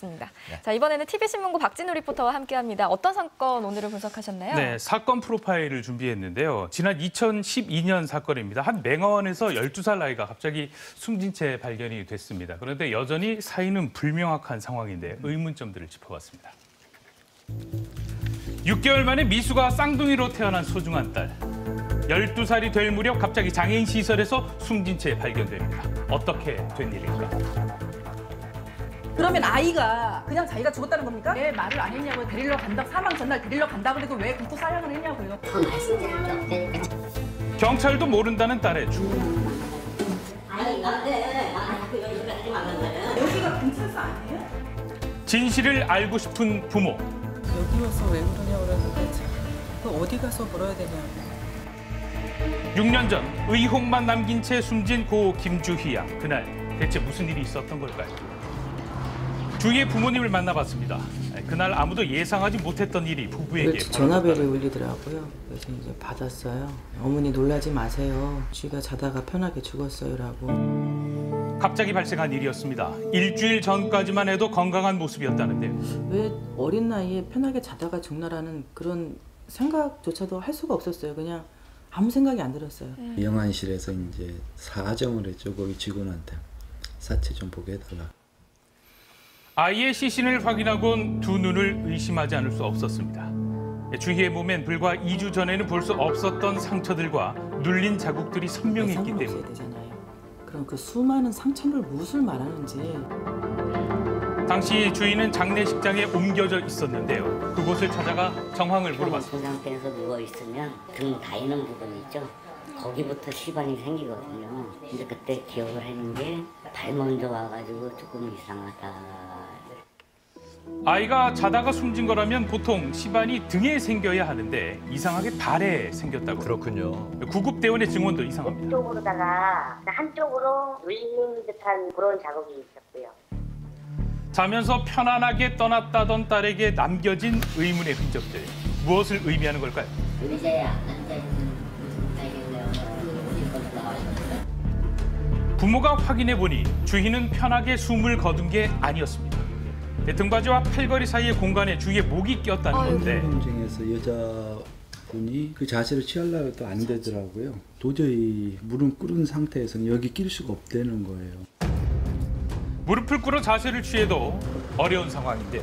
알아봤습니다. 네. 자, 이번에는 TV신문고 박진우 리포터와 함께합니다. 어떤 사건 오늘은 분석하셨나요? 네, 사건 프로파일을 준비했는데요. 지난 2012년 사건입니다. 한 맹어원에서 12살 아이가 갑자기 숨진 채 발견이 됐습니다. 그런데 여전히 사인은 불명확한 상황인데 의문점들을 짚어봤습니다. 6개월 만에 미수가 쌍둥이로 태어난 소중한 딸. 12살이 될 무렵 갑자기 장애인 시설에서 숨진 채 발견됩니다. 어떻게 된 일일까? 그러면 아이가 그냥 자기가 죽었다는 겁니까? 왜 말을 안 했냐고요. 데리러 간다고, 사망 전날 데리러 간다고 그래도 왜 굶고 사양을 했냐고요. 더 말씀드릴 게 없다니까. 경찰도 모른다는 딸의 죽음. 아니 나한테 그 얘기를 하지 말라는 여기가 경찰서 아니에요? 진실을 알고 싶은 부모. 여기 와서 왜 그러냐고 그러는데 그 어디 가서 물어야 되냐고. 6년 전 의혹만 남긴 채 숨진 고 김주희 양. 그날 대체 무슨 일이 있었던 걸까요? 주희의 부모님을 만나봤습니다. 그날 아무도 예상하지 못했던 일이 부부에게 전화벨이 울리더라고요. 그래서 이제 받았어요. 어머니 놀라지 마세요. 쥐가 자다가 편하게 죽었어요라고. 갑자기 발생한 일이었습니다. 일주일 전까지만 해도 건강한 모습이었다는데요. 왜 어린 나이에 편하게 자다가 죽나라는 그런 생각조차도 할 수가 없었어요. 그냥 아무 생각이 안 들었어요. 영안실에서 이제 사정을 했죠. 거기 직원한테 사체 좀 보게 해달라. 아이의 시신을 확인하곤 두 눈을 의심하지 않을 수 없었습니다. 주희의 몸엔 불과 2주 전에는 볼 수 없었던 상처들과 눌린 자국들이 선명했기 때문에. 되잖아요. 그럼 그 수많은 상처를 무엇을 말하는지. 당시 주희는 장례식장에 옮겨져 있었는데요. 그곳을 찾아가 정황을 물어봤습니다. 그 상태에서 누워 있으면 등 닿이는 부분 있죠. 거기부터 시반이 생기거든요. 근데 그때 기억을 하는 게 발 먼저 와가지고 조금 이상하다. 아이가 자다가 숨진 거라면 보통 시반이 등에 생겨야 하는데 이상하게 발에 생겼다고. 그렇군요. 구급대원의 증언도 이상합니다. 한쪽으로다가 한쪽으로 눌린 듯한 그런 자국이 있었고요. 자면서 편안하게 떠났다던 딸에게 남겨진 의문의 흔적들. 무엇을 의미하는 걸까요? 의자에 앉아있는 부모가 확인해보니 주희는 편하게 숨을 거둔 게 아니었습니다. 등받이와 팔걸이 사이의 공간에 주희의 목이 꼈다는 건데. 현장에서 여자분이 그 자세를 취하려고 해도 안 되더라고요. 도저히 무릎 꿇은 상태에서는 여기 낄 수가 없다는 거예요. 무릎을 꿇어 자세를 취해도 어려운 상황인데요.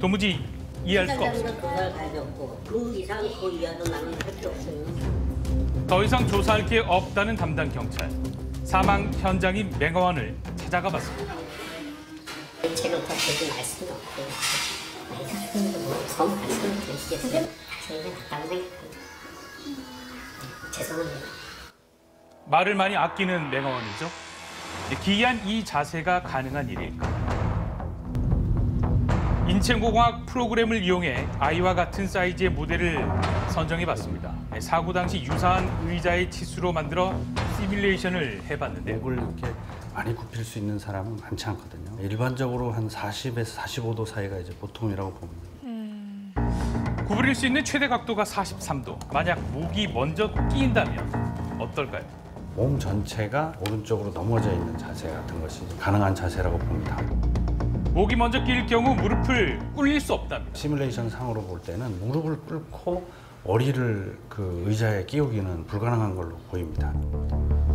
도무지 이해할 수가 없습니다. 그걸 가졌고 그 이상 그 이하도 나는 할 게 없어요. 더 이상 조사할 게 없다는 담당 경찰. 사망 현장인 맹어원을 찾아가 봤습니다. 제가 어떻게 말씀도 없고요. 더 말씀을 드리시겠어요? 저희는 갔다고 생각합니다. 죄송합니다. 말을 많이 아끼는 맹어원이죠. 기이한 이 자세가 가능한 일일까? 인체공학 프로그램을 이용해 아이와 같은 사이즈의 모델을 선정해봤습니다. 사고 당시 유사한 의자의 치수로 만들어 시뮬레이션을 해봤는데요. 목을 이렇게 많이 굽힐 수 있는 사람은 많지 않거든요. 일반적으로 한 40에서 45도 사이가 이제 보통이라고 보면 됩니다. 구부릴 수 있는 최대 각도가 43도. 만약 목이 먼저 끼인다면 어떨까요? 몸 전체가 오른쪽으로 넘어져 있는 자세 같은 것이 가능한 자세라고 봅니다. 목이 먼저 끼일 경우 무릎을 꿇릴 수 없답니다. 시뮬레이션 상으로 볼 때는 무릎을 꿇고 머리를 그 의자에 끼우기는 불가능한 걸로 보입니다.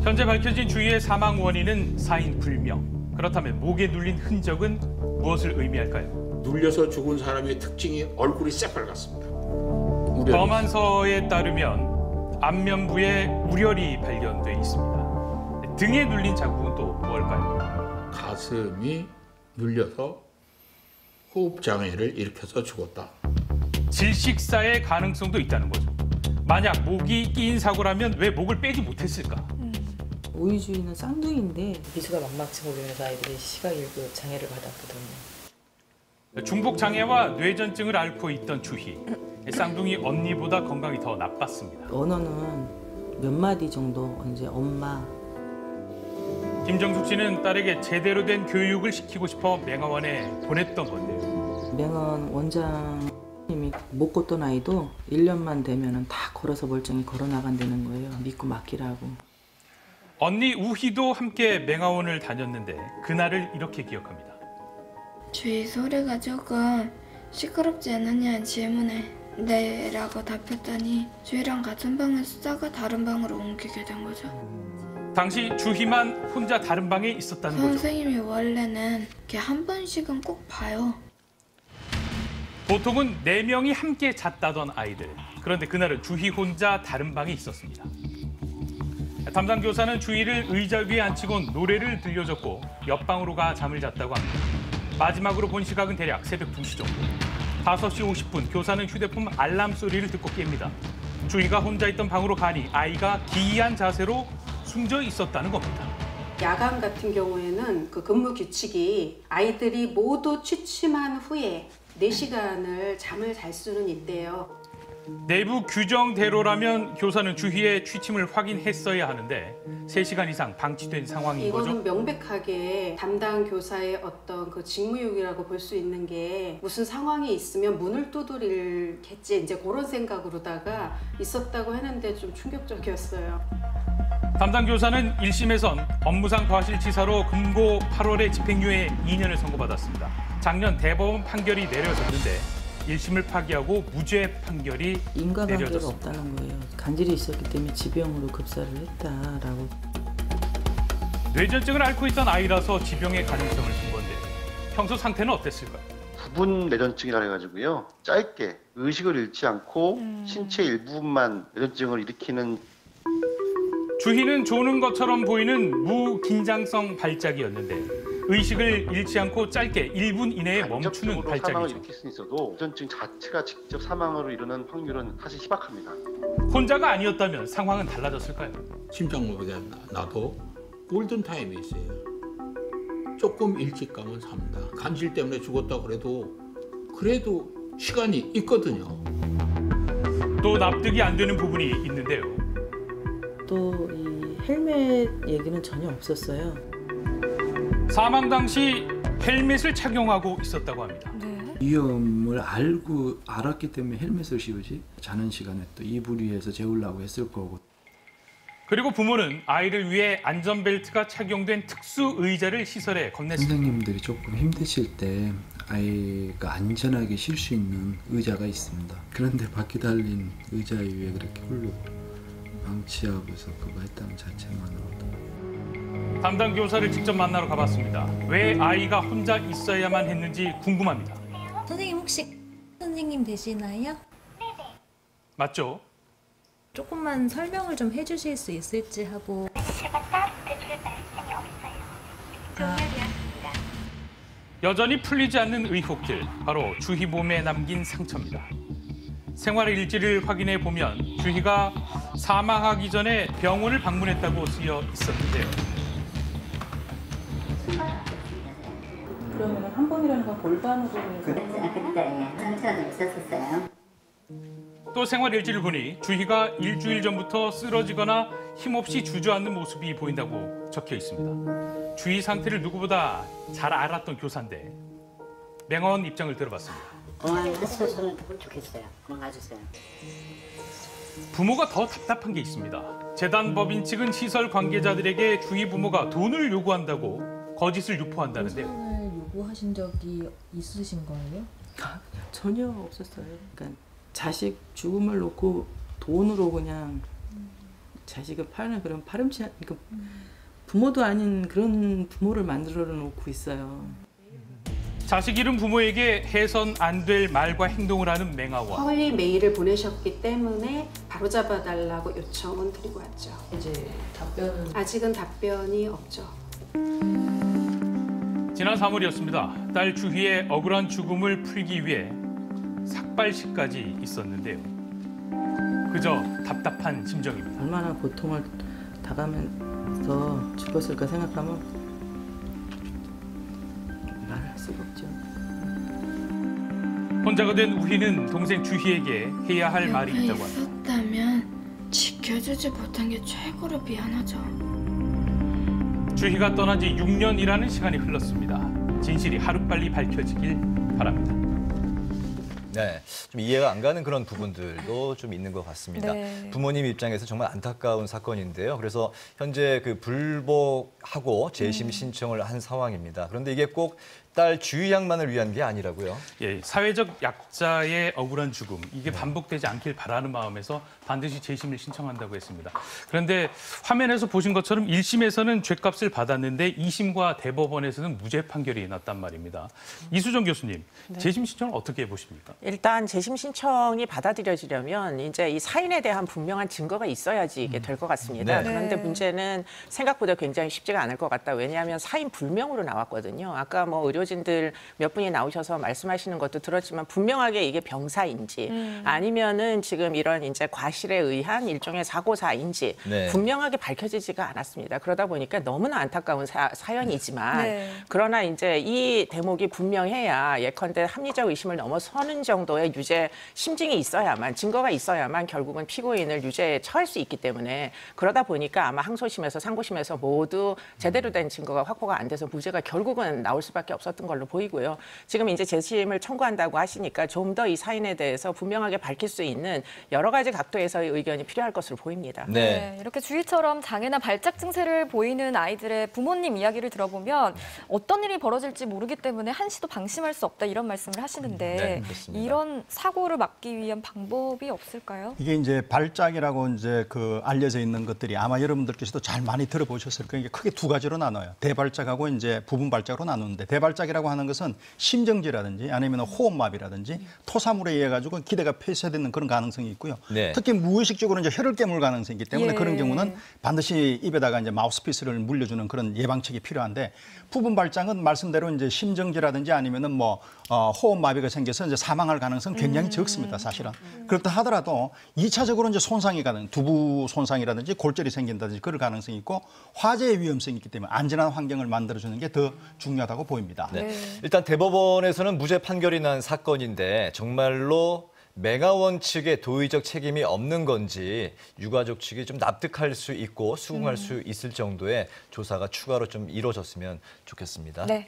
현재 밝혀진 주희의 사망 원인은 사인 불명. 그렇다면 목에 눌린 흔적은 무엇을 의미할까요? 눌려서 죽은 사람의 특징이 얼굴이 새빨갛습니다. 검안서에 따르면 안면부에 우열이 발견돼 있습니다. 등에 눌린 자국은 또 뭘까요? 가슴이 눌려서 호흡 장애를 일으켜서 죽었다. 질식사의 가능성도 있다는 거죠. 만약 목이 끼인 사고라면 왜 목을 빼지 못했을까? 우유주의는 쌍둥이인데 미수가 만만치 못해서 아이들이 시각일부 장애를 받았거든요. 중복 장애와 뇌전증을 앓고 있던 주희. 쌍둥이 언니보다 건강이 더 나빴습니다. 언어는 몇 마디 정도 이제 엄마. 김정숙 씨는 딸에게 제대로 된 교육을 시키고 싶어 맹어원에 보냈던 건데요. 맹원 원장님이 못 걷던 아이도 1년만 되면 다 걸어서 멀쩡히 걸어 나간다는 거예요. 믿고 맡기라고. 언니 우희도 함께 맹아원을 다녔는데 그날을 이렇게 기억합니다. 주위 소리가 조금 시끄럽지 않느냐는 질문에 네 라고 답했더니 주희랑 같은 방을 쓰다가 다른 방으로 옮기게 된 거죠. 당시 주희만 혼자 다른 방에 있었다는 거죠. 선생님이 원래는 이렇게 한 번씩은 꼭 봐요. 보통은 4명이 함께 잤다던 아이들. 그런데 그날은 주희 혼자 다른 방에 있었습니다. 담당 교사는 주희를 의자 위에 앉히곤 노래를 들려줬고 옆방으로 가 잠을 잤다고 합니다. 마지막으로 본 시각은 대략 새벽 2시 정도. 5시 50분 교사는 휴대폰 알람 소리를 듣고 깹니다. 주희가 혼자 있던 방으로 가니 아이가 기이한 자세로 숨져 있었다는 겁니다. 야간 같은 경우에는 그 근무 규칙이 아이들이 모두 취침한 후에 4시간을 잠을 잘 수는 있대요. 내부 규정대로라면 교사는 주희의 취침을 확인했어야 하는데 3시간 이상 방치된 상황인 거죠. 이거는 명백하게 담당 교사의 어떤 그 직무유기라고 볼 수 있는 게 무슨 상황이 있으면 문을 두드리겠지 이제 그런 생각으로다가 있었다고 했는데 좀 충격적이었어요. 담당 교사는 1심에선 업무상 과실치사로 금고 8월에 집행유예 2년을 선고받았습니다. 작년 대법원 판결이 내려졌는데 1심을 파기하고 무죄 판결이 인과관계가 내려졌습니다. 없다는 거예요. 간질이 있었기 때문에 지병으로 급사를 했다라고. 뇌전증을 앓고 있던 아이라서 지병의 가능성을 둔 건데 평소 상태는 어땠을까요? 부분 뇌전증이라 해가지고요. 짧게 의식을 잃지 않고 신체 일부분만 뇌전증을 일으키는. 주희는 조는 것처럼 보이는 무긴장성 발작이었는데 의식을 잃지 않고 짧게 1분 이내에 멈추는 사망을 발작이죠. 일으킬 수 있어도 뇌전증 자체가 직접 사망으로 이르는 확률은 사실 희박합니다. 혼자가 아니었다면 상황은 달라졌을까요? 심장마비가 나도 골든타임이 있어요. 조금 일찍 가면 삽니다. 간질 때문에 죽었다 그래도 시간이 있거든요. 또 납득이 안 되는 부분이 있는데요. 또 이 헬멧 얘기는 전혀 없었어요. 사망 당시 헬멧을 착용하고 있었다고 합니다. 위험을 알았기 때문에 헬멧을 씌우지. 자는 시간에 또 이불 위에서 재우려고 했을 거고. 그리고 부모는 아이를 위해 안전벨트가 착용된 특수 의자를 시설에 건넸습니다. 선생님들이 조금 힘드실 때 아이가 안전하게 쉴 수 있는 의자가 있습니다. 그런데 바퀴 달린 의자 위에 그렇게 홀로 방치하고서 그거 했다는 자체만으로도. 담당 교사를 직접 만나러 가봤습니다. 왜 아이가 혼자 있어야만 했는지 궁금합니다. 선생님 혹시 선생님 되시나요? 맞죠? 조금만 설명을 좀 해주실 수 있을지 하고. 여전히 풀리지 않는 의혹들, 바로 주희 몸에 남긴 상처입니다. 생활 일지를 확인해 보면 주희가 사망하기 전에 병원을 방문했다고 쓰여 있었는데요. 그러면 한 번이라는 건 골반으로 그때 상처가 좀 있었어요. 또 생활 일지를 보니 주희가 일주일 전부터 쓰러지거나 힘없이 주저앉는 모습이 보인다고 적혀 있습니다. 주희 상태를 누구보다 잘 알았던 교사인데 맹원 입장을 들어봤습니다. 그만하셨으면 좋겠어요. 그만가주세요. 부모가 더 답답한 게 있습니다. 재단 법인 측은 시설 관계자들에게 주희 부모가 돈을 요구한다고 거짓을 유포한다는데요. 보상을 요구하신 적이 있으신 거예요? 전혀 없었어요. 그러니까 자식 죽음을 놓고 돈으로 그냥 자식을 파는 그런 파렴치 그러니까 부모도 아닌 그런 부모를 만들어 놓고 있어요. 자식 잃은 부모에게 해선 안 될 말과 행동을 하는 맹아와 허위 메일을 보내셨기 때문에 바로잡아달라고 요청은 드리고 왔죠. 이제 답변은? 아직은 답변이 없죠. 지난 3월이었습니다. 딸 주희의 억울한 죽음을 풀기 위해 삭발식까지 있었는데요. 그저 답답한 심정입니다. 얼마나 고통을 당하면서 죽었을까 생각하면 말할 수가 없죠. 혼자가 된 우희는 동생 주희에게 해야 할 말이 옆에 있다고 합니다. 있었다면 지켜주지 못한 게 최고로 미안하죠. 주희가 떠난 지 6년이라는 시간이 흘렀습니다. 진실이 하루빨리 밝혀지길 바랍니다. 네, 좀 이해가 안 가는 그런 부분들도 좀 있는 것 같습니다. 네. 부모님 입장에서 정말 안타까운 사건인데요. 그래서 현재 그 불복하고 재심 신청을 한 상황입니다. 그런데 이게 꼭 딸 주희양만을 위한 게 아니라고요? 예, 사회적 약자의 억울한 죽음, 이게 반복되지 않길 바라는 마음에서 반드시 재심을 신청한다고 했습니다. 그런데 화면에서 보신 것처럼 1심에서는 죄값을 받았는데 2심과 대법원에서는 무죄 판결이 났단 말입니다. 이수정 교수님, 재심 신청을 어떻게 보십니까? 일단 재심 신청이 받아들여지려면 이제 이 사인에 대한 분명한 증거가 있어야지 이게 될 것 같습니다. 네. 그런데 문제는 생각보다 굉장히 쉽지가 않을 것 같다. 왜냐하면 사인 불명으로 나왔거든요. 아까 뭐 의료진들 몇 분이 나오셔서 말씀하시는 것도 들었지만 분명하게 이게 병사인지 아니면은 지금 이런 이제 과실에 의한 일종의 사고사인지 네. 분명하게 밝혀지지가 않았습니다. 그러다 보니까 너무나 안타까운 사연이지만 네. 그러나 이제 이 대목이 분명해야 예컨대 합리적 의심을 넘어서는 정도의 유죄 심증이 있어야만 증거가 있어야만 결국은 피고인을 유죄에 처할 수 있기 때문에 그러다 보니까 아마 항소심에서 상고심에서 모두 제대로 된 증거가 확보가 안 돼서 무죄가 결국은 나올 수밖에 없었던 걸로 보이고요. 지금 이제 재심을 청구한다고 하시니까 좀 더 이 사인에 대해서 분명하게 밝힐 수 있는 여러 가지 각도에서의 의견이 필요할 것으로 보입니다. 네, 이렇게 주희처럼 장애나 발작 증세를 보이는 아이들의 부모님 이야기를 들어보면 어떤 일이 벌어질지 모르기 때문에 한시도 방심할 수 없다 이런 말씀을 하시는데 네, 그렇습니다. 이런 사고를 막기 위한 방법이 없을까요? 이게 이제 발작이라고 이제 그 알려져 있는 것들이 아마 여러분들께서도 잘 많이 들어보셨을 거예요. 이게 크게 두 가지로 나눠요. 대발작하고 이제 부분 발작으로 나누는데 대발작이라고 하는 것은 심정지라든지 아니면 호흡마비라든지 토사물에 의해 가지고 기대가 폐쇄되는 그런 가능성이 있고요. 네. 특히 무의식적으로 이제 혈을 깨물 가능성이 있기 때문에 예. 그런 경우는 반드시 입에다가 이제 마우스피스를 물려주는 그런 예방책이 필요한데 부분 발작은 말씀대로 이제 심정지라든지 아니면은 뭐 호흡마비가 생겨서 이제 사망할 가능성 은 굉장히 적습니다, 사실은. 그렇다 하더라도 2차적으로 이제 손상이 가능, 두부 손상이라든지 골절이 생긴다든지 그럴 가능성이 있고 화재의 위험성이 있기 때문에 안전한 환경을 만들어주는 게 더 중요하다고 보입니다. 네. 일단 대법원에서는 무죄 판결이 난 사건인데 정말로 맹아원 측의 도의적 책임이 없는 건지 유가족 측이 좀 납득할 수 있고 수긍할 수 있을 정도의 조사가 추가로 좀 이루어졌으면 좋겠습니다. 네.